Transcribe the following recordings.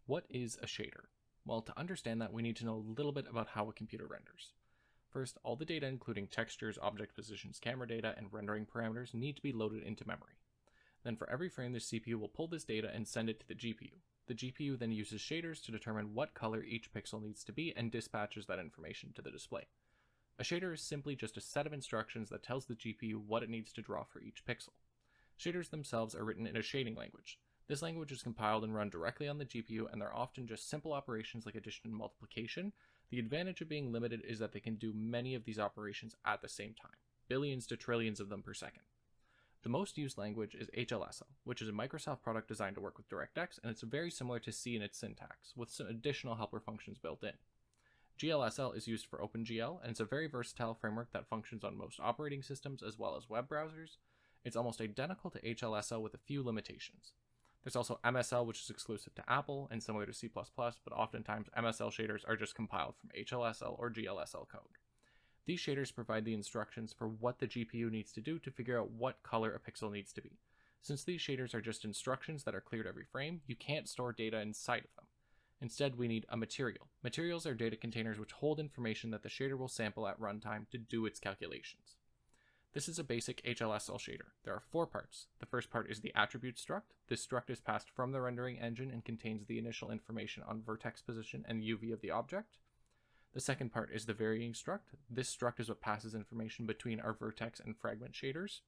What is a shader? Well, to understand that, we need to know a little bit about how a computer renders. First, all the data, including textures, object positions, camera data, and rendering parameters, need to be loaded into memory. Then for every frame, the CPU will pull this data and send it to the GPU. The GPU then uses shaders to determine what color each pixel needs to be and dispatches that information to the display. A shader is simply just a set of instructions that tells the GPU what it needs to draw for each pixel. Shaders themselves are written in a shading language. This language is compiled and run directly on the GPU, and they're often just simple operations like addition and multiplication. The advantage of being limited is that they can do many of these operations at the same time, billions to trillions of them per second. The most used language is HLSL, which is a Microsoft product designed to work with DirectX, and it's very similar to C in its syntax, with some additional helper functions built in. GLSL is used for OpenGL, and it's a very versatile framework that functions on most operating systems as well as web browsers. It's almost identical to HLSL with a few limitations. There's also MSL, which is exclusive to Apple and similar to C++, but oftentimes MSL shaders are just compiled from HLSL or GLSL code. These shaders provide the instructions for what the GPU needs to do to figure out what color a pixel needs to be. Since these shaders are just instructions that are cleared every frame, you can't store data inside of them. Instead, we need a material. Materials are data containers which hold information that the shader will sample at runtime to do its calculations. This is a basic HLSL shader. There are 4 parts. The first part is the attribute struct. This struct is passed from the rendering engine and contains the initial information on vertex position and UV of the object. The second part is the varying struct. This struct is what passes information between our vertex and fragment shaders.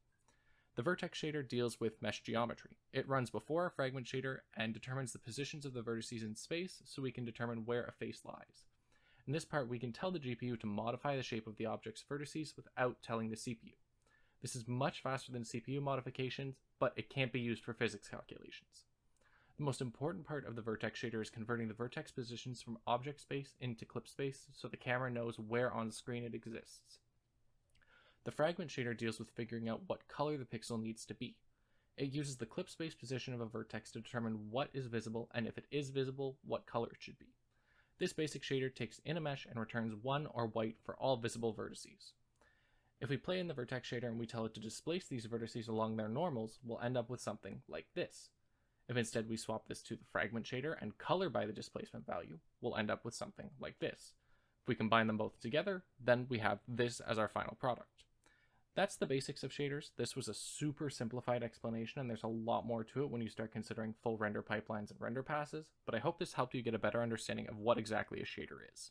The vertex shader deals with mesh geometry. It runs before our fragment shader and determines the positions of the vertices in space so we can determine where a face lies. In this part, we can tell the GPU to modify the shape of the object's vertices without telling the CPU. This is much faster than CPU modifications, but it can't be used for physics calculations. The most important part of the vertex shader is converting the vertex positions from object space into clip space so the camera knows where on screen it exists. The fragment shader deals with figuring out what color the pixel needs to be. It uses the clip space position of a vertex to determine what is visible, and if it is visible, what color it should be. This basic shader takes in a mesh and returns 1 or white for all visible vertices. If we play in the vertex shader and we tell it to displace these vertices along their normals, we'll end up with something like this. If instead we swap this to the fragment shader and color by the displacement value, we'll end up with something like this. If we combine them both together, then we have this as our final product. That's the basics of shaders. This was a super simplified explanation, and there's a lot more to it when you start considering full render pipelines and render passes, but I hope this helped you get a better understanding of what exactly a shader is.